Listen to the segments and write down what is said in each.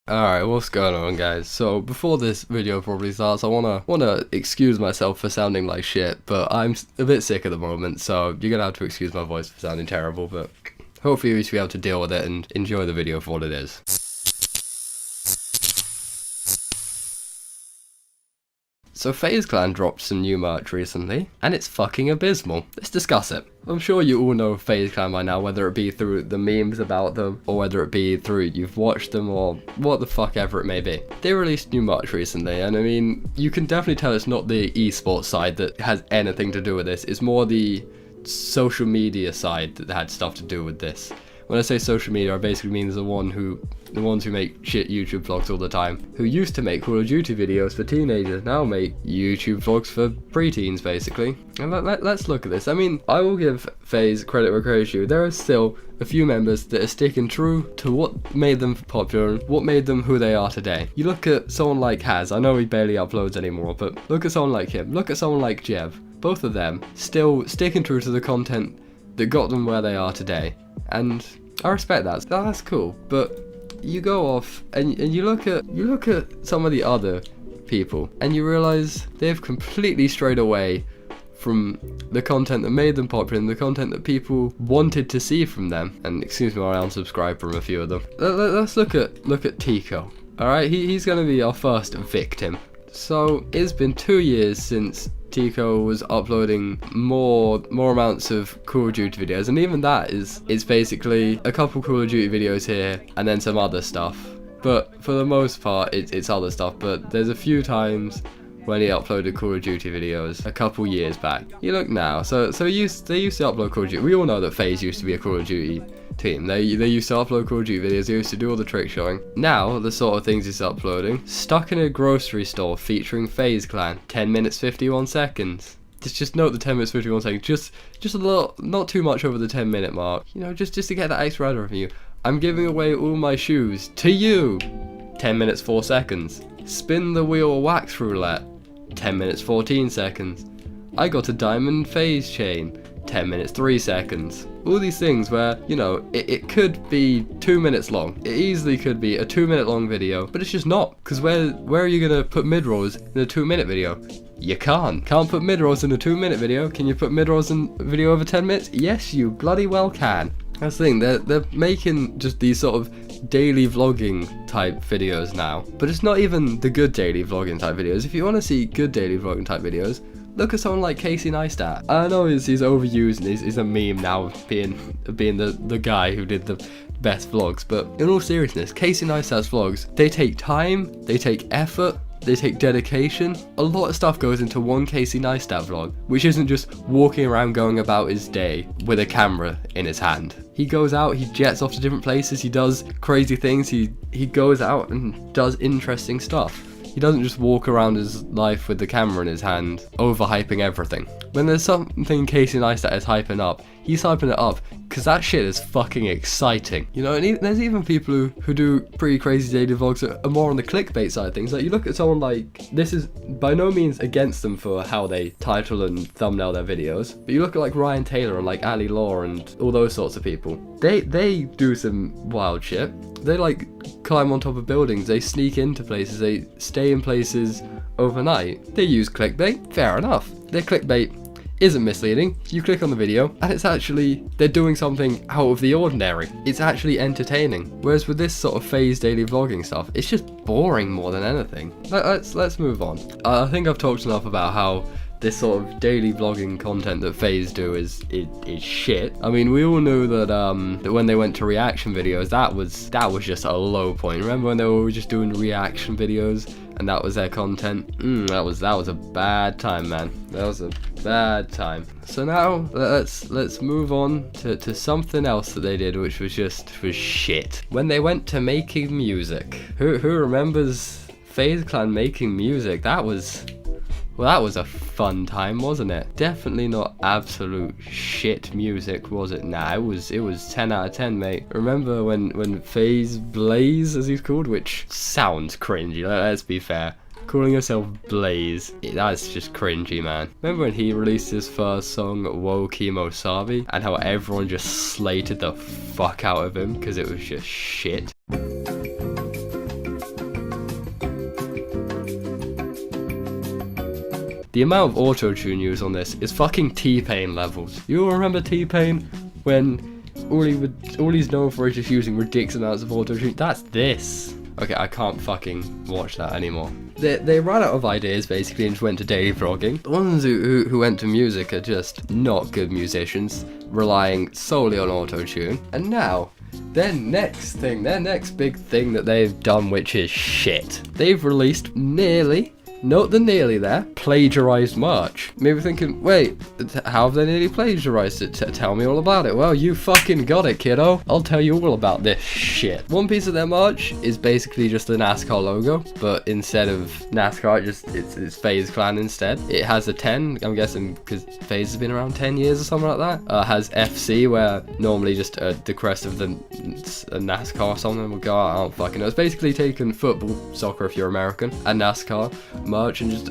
Alright, what's going on, guys? So before this video probably starts, I wanna excuse myself for sounding like shit, but I'm a bit sick at the moment, so you're gonna have to excuse my voice for sounding terrible, but hopefully you should be able to deal with it and enjoy the video for what it is. So Faze Clan dropped some new merch recently, and it's fucking abysmal. Let's discuss it. I'm sure you all know Faze Clan by now, whether it be through the memes about them, or whether it be through you've watched them, or what the fuck ever it may be. They released new merch recently, and I mean, you can definitely tell it's not the esports side that has anything to do with this, it's more the social media side that had stuff to do with this. When I say social media, I basically mean the ones who make shit YouTube vlogs all the time, who used to make Call of Duty videos for teenagers, now make YouTube vlogs for preteens, basically. And let's look at this. I mean, I will give Faze credit where credit's due. There are still a few members that are sticking true to what made them popular and what made them who they are today. You look at someone like Haz, I know he barely uploads anymore, but look at someone like him. Look at someone like Jev. Both of them still sticking true to the content that got them where they are today. And I respect that. That's cool. But you go off and you look at some of the other people and you realize they've completely strayed away from the content that made them popular and the content that people wanted to see from them. And excuse me while I unsubscribe from a few of them. Let's look at Tico. Alright, he's gonna be our first victim. So it's been 2 years since Tico was uploading more amounts of Call of Duty videos, and even that is basically a couple Call of Duty videos here and then some other stuff. But for the most part, it's other stuff. But there's a few times when he uploaded Call of Duty videos a couple years back. You look now, so they used to upload Call of Duty. We all know that Faze used to be a Call of Duty team. They used to upload Call of Duty videos, they used to do all the trick showing. Now, the sort of things he's uploading, stuck in a grocery store featuring Faze Clan, 10 minutes 51 seconds. Just note the 10 minutes 51 seconds, just a little, not too much over the 10-minute mark. You know, just to get that extra ad revenue. I'm giving away all my shoes to you, 10 minutes 4 seconds. Spin the wheel wax roulette, 10 minutes 14 seconds. I got a diamond Faze chain, 10 minutes 3 seconds. All these things where, you know, it could be 2 minutes long. It easily could be a 2-minute long video, but it's just not. Because where are you gonna put mid-rolls in a 2-minute video? You can't put mid-rolls in a 2-minute video. Can you put mid-rolls in a video over 10 minutes? Yes, you bloody well can. That's the thing, they're making just these sort of daily vlogging type videos now. But it's not even the good daily vlogging type videos. If you want to see good daily vlogging type videos, look at someone like Casey Neistat. I know he's overused and he's a meme now, being the guy who did the best vlogs, but in all seriousness, Casey Neistat's vlogs, they take time, they take effort, they take dedication. A lot of stuff goes into one Casey Neistat vlog, which isn't just walking around going about his day with a camera in his hand. He goes out, he jets off to different places, he does crazy things, he goes out and does interesting stuff. He doesn't just walk around his life with the camera in his hand, overhyping everything. When there's something Casey Neistat is hyping up, he's hyping it up because that shit is fucking exciting. You know, and there's even people who do pretty crazy daily vlogs that are more on the clickbait side of things. Like, you look at someone like, this is by no means against them for how they title and thumbnail their videos, but you look at like Ryan Taylor and like Ali Law and all those sorts of people. They do some wild shit. They like climb on top of buildings, they sneak into places, they stay in places overnight. They use clickbait, fair enough. Their clickbait isn't misleading. You click on the video and it's actually, they're doing something out of the ordinary. It's actually entertaining. Whereas with this sort of Faze daily vlogging stuff, it's just boring more than anything. Let's move on. I think I've talked enough about how this sort of daily vlogging content that Faze do is shit. I mean, we all knew that when they went to reaction videos, that was just a low point. Remember when they were just doing reaction videos and that was their content? That was a bad time, man. That was a bad time. So now let's move on to something else that they did, which was shit. When they went to making music, who remembers Faze Clan making music? That was a fun time, wasn't it? Definitely not absolute shit music, was it? Nah, it was 10 out of 10, mate. Remember when Faze Blaze, as he's called, which sounds cringy, let's be fair. Calling yourself Blaze, that's just cringy, man. Remember when he released his first song, Wo Kimo Sabi, and how everyone just slated the fuck out of him because it was just shit? the amount of auto-tune used on this is fucking T-Pain levels. You all remember T-Pain when all he's known for is just using ridiculous amounts of auto-tune? That's this. Okay, I can't fucking watch that anymore. They ran out of ideas basically and just went to daily vlogging. The ones who went to music are just not good musicians, relying solely on auto-tune. And now, their next big thing that they've done, which is shit. They've released nearly, note the nearly there, plagiarized merch. Maybe thinking, wait, how have they nearly plagiarized it? Tell me all about it. Well, you fucking got it, kiddo. I'll tell you all about this shit. One piece of their merch is basically just the NASCAR logo, but instead of NASCAR, it's Faze Clan instead. It has a 10, I'm guessing because Faze has been around 10 years or something like that. Has FC, where normally just the crest of the NASCAR or something will go out. I don't fucking know. It's basically taken football, soccer if you're American, and NASCAR merch and just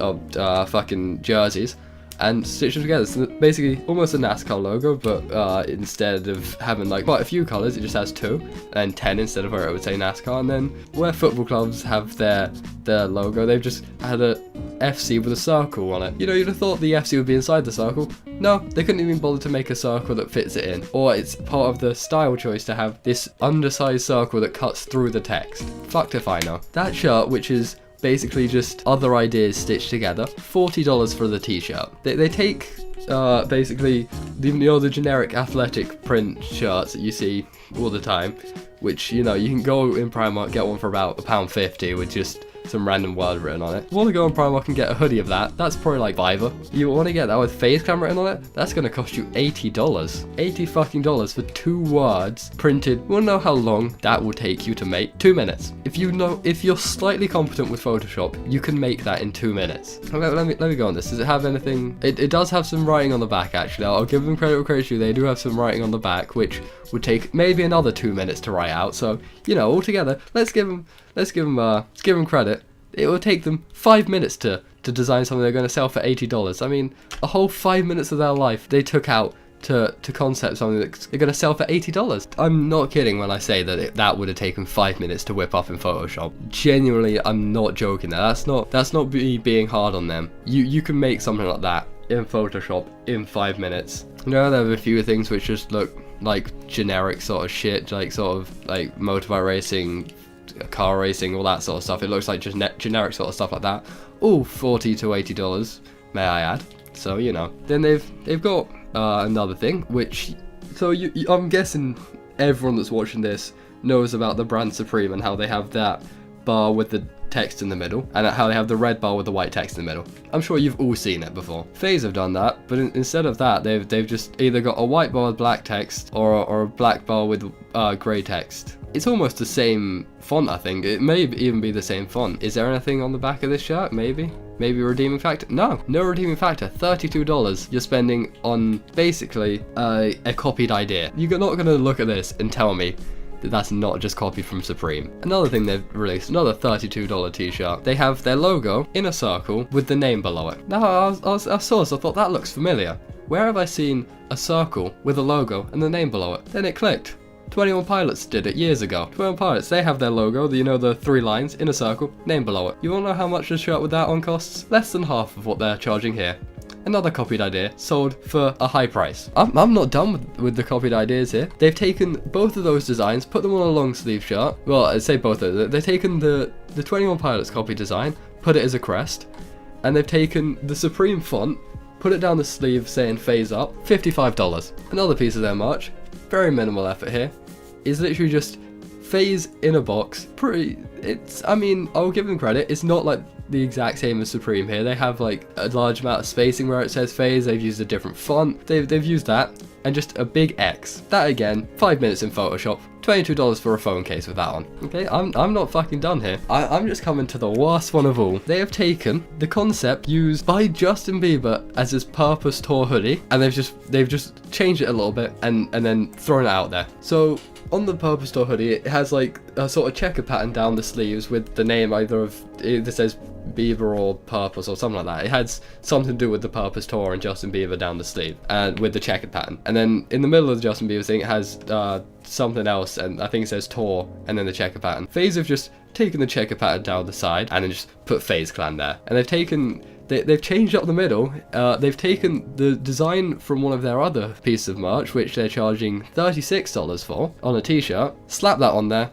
fucking jerseys and stitch them together. So basically almost a NASCAR logo, but instead of having like quite a few colours, it just has 2 and 10 instead of where it would say NASCAR. And then where football clubs have their logo, they've just had a FC with a circle on it. You know, you'd have thought the FC would be inside the circle. No, they couldn't even bother to make a circle that fits it in. Or it's part of the style choice to have this undersized circle that cuts through the text. Fucked if I know. That shirt, which is basically just other ideas stitched together, $40 for the t-shirt. They take basically the generic athletic print shirts that you see all the time, which, you know, you can go in Primark, get one for about £1.50 with just some random word written on it. You want to go on Primark and get a hoodie of that, that's probably like $5. You want to get that with Faze Clan written on it, that's going to cost you $80. $80 fucking dollars for 2 words printed. You want to know how long that will take you to make? 2 minutes. If you're slightly competent with Photoshop, you can make that in 2 minutes. Okay, let me go on this. Does it have anything? It does have some writing on the back, actually. I'll give them credit where credit's due. They do have some writing on the back, which would take maybe another 2 minutes to write out. So, you know, altogether, let's give them credit. It will take them 5 minutes to design something they're going to sell for $80. I mean, a whole 5 minutes of their life they took out to concept something that they're going to sell for $80. I'm not kidding when I say that that would have taken 5 minutes to whip up in Photoshop. Genuinely, I'm not joking there. That's not me being hard on them. You can make something like that in Photoshop in 5 minutes. You know, there are a few things which just look like generic sort of shit, like sort of like motorbike racing, car racing, all that sort of stuff. It looks like just generic sort of stuff like that. All $40 to $80, may I add. So, you know. Then they've got another thing, which, so I'm guessing everyone that's watching this knows about the brand Supreme and how they have that bar with the text in the middle, and how they have the red bar with the white text in the middle. I'm sure you've all seen it before. Faze have done that, but instead of that, they've just either got a white bar with black text or a black bar with grey text. It's almost the same font, I think. It may even be the same font. Is there anything on the back of this shirt? Maybe a redeeming factor? No redeeming factor. $32 you're spending on basically a copied idea. You're not going to look at this and tell me that that's not just copied from Supreme. Another thing they've released, another $32 t-shirt. They have their logo in a circle with the name below it. Now I saw this, I thought that looks familiar. Where have I seen a circle with a logo and the name below it? Then it clicked. 21 Pilots did it years ago. 21 Pilots, they have their logo, the 3 lines in a circle, name below it. You wanna know how much a shirt with that on costs? Less than half of what they're charging here. Another copied idea, sold for a high price. I'm not done with the copied ideas here. They've taken both of those designs, put them on a long sleeve shirt. Well, I'd say both of them. They've taken the 21 Pilots copy design, put it as a crest, and they've taken the Supreme font, put it down the sleeve saying Faze Up, $55. Another piece of their merch, very minimal effort here, is literally just Faze in a box. I mean, I'll give them credit, it's not like the exact same as Supreme here. They have like a large amount of spacing where it says Faze, they've used a different font, they've used that, and just a big X. That again, 5 minutes in Photoshop, $22 for a phone case with that on. Okay, I'm not fucking done here. I'm just coming to the worst one of all. They have taken the concept used by Justin Bieber as his Purpose Tour hoodie, and they've just changed it a little bit and then thrown it out there. So on the Purpose Tour hoodie, it has like a sort of checker pattern down the sleeves with the name either says Bieber or Purpose or something like that. It has something to do with the Purpose Tour and Justin Bieber down the sleeve, and with the checkered pattern. And then in the middle of the Justin Bieber thing, it has something else, and I think it says Tour and then the checker pattern. Faze have just taken the checker pattern down the side and then just put Faze Clan there. And they've taken they've changed up the middle. They've taken the design from one of their other pieces of merch, which they're charging $36 for on a t-shirt, slap that on there,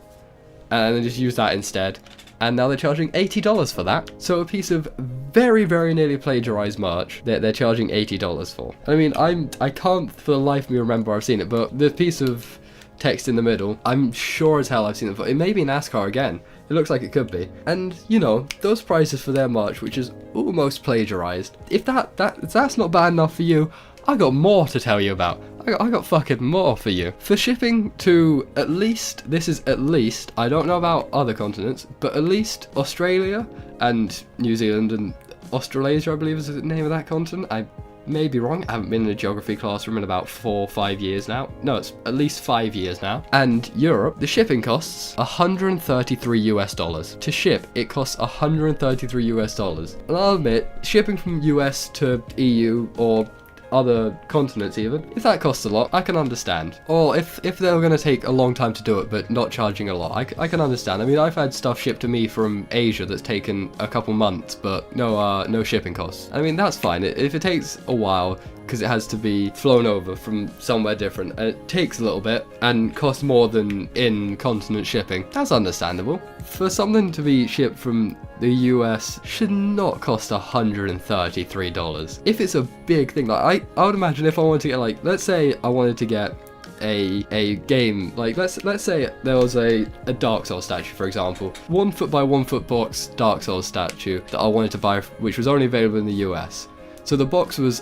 and then just use that instead. And now they're charging $80 for that. So a piece of very, very nearly plagiarized merch that they're charging $80 for. I mean, I can't for the life of me remember where I've seen it, but the piece of text in the middle, I'm sure as hell I've seen it before. It may be NASCAR again. It looks like it could be. And, you know, those prices for their merch, which is almost plagiarized, if that's not bad enough for you, I got more to tell you about. I got fucking more for you. For shipping to at least, this is at least, I don't know about other continents, but at least Australia and New Zealand and Australasia, I believe is the name of that continent. I may be wrong. I haven't been in a geography classroom in about 4 or 5 years now. No, it's at least 5 years now. And Europe, the shipping costs $133 to ship. It costs $133. And I'll admit, shipping from US to EU or other continents even, if that costs a lot, I can understand. Or if they were going to take a long time to do it but not charging a lot, I can understand. I mean, I've had stuff shipped to me from Asia that's taken a couple months but no shipping costs. I mean, that's fine. If it takes a while because it has to be flown over from somewhere different and it takes a little bit and costs more than in continent shipping, that's understandable. For something to be shipped from the US should not cost $133. If it's a big thing, like I would imagine if I wanted to get, like, let's say I wanted to get a game, like let's say there was a Dark Souls statue, for example, 1 foot by 1 foot box Dark Souls statue that I wanted to buy, which was only available in the US. So the box was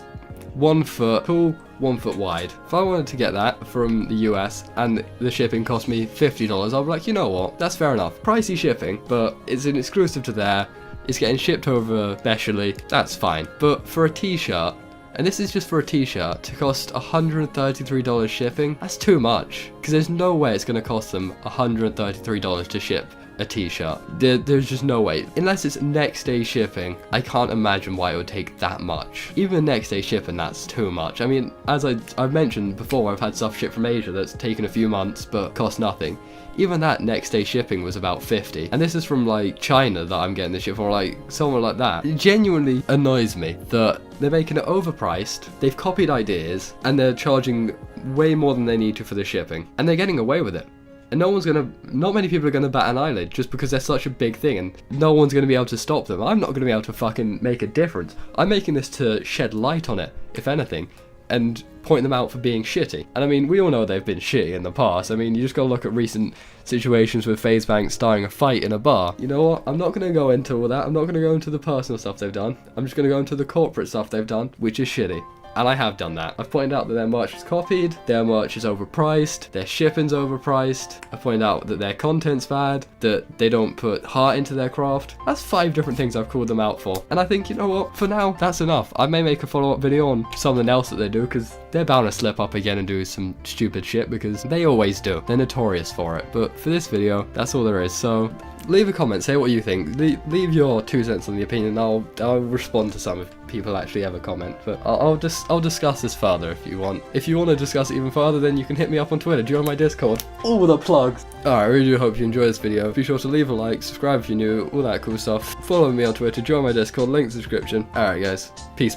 1 foot tall, 1 foot wide. If I wanted to get that from the US and the shipping cost me $50, I'll be like, you know what, that's fair enough. Pricey shipping, but it's an exclusive to there. It's getting shipped over specially. That's fine. But for a t-shirt, and this is just for a t-shirt, to cost $133 shipping, that's too much. Because there's no way it's going to cost them $133 to ship a t-shirt. There's just no way. Unless it's next day shipping, I can't imagine why it would take that much. Even next day shipping, that's too much. I mean, as I've mentioned before, I've had stuff shipped from Asia that's taken a few months but cost nothing. Even that next day shipping was about $50. And this is from like China that I'm getting this shit for, like somewhere like that. It genuinely annoys me that they're making it overpriced, they've copied ideas, and they're charging way more than they need to for the shipping. And they're getting away with it. And not many people are gonna bat an eyelid just because they're such a big thing and no one's gonna be able to stop them. I'm not gonna be able to fucking make a difference. I'm making this to shed light on it, if anything, and point them out for being shitty. And I mean, we all know they've been shitty in the past. I mean, you just gotta look at recent situations with Faze starting a fight in a bar. You know what? I'm not gonna go into all that. I'm not gonna go into the personal stuff they've done. I'm just gonna go into the corporate stuff they've done, which is shitty. And I have done that. I've pointed out that their merch is copied, their merch is overpriced, their shipping's overpriced. I've pointed out that their content's bad, that they don't put heart into their craft. That's 5 different things I've called them out for. And I think, you know what, for now, that's enough. I may make a follow-up video on something else that they do, because they're bound to slip up again and do some stupid shit, because they always do. They're notorious for it. But for this video, that's all there is. So leave a comment, say what you think. Leave your 2 cents on the opinion. I'll respond to some if people actually ever comment. But I'll discuss this further if you want. If you want to discuss it even further, then you can hit me up on Twitter. Join my Discord. All the plugs. Alright, I really do hope you enjoyed this video. Be sure to leave a like, subscribe if you're new, all that cool stuff. Follow me on Twitter, join my Discord, link in the description. Alright guys, peace.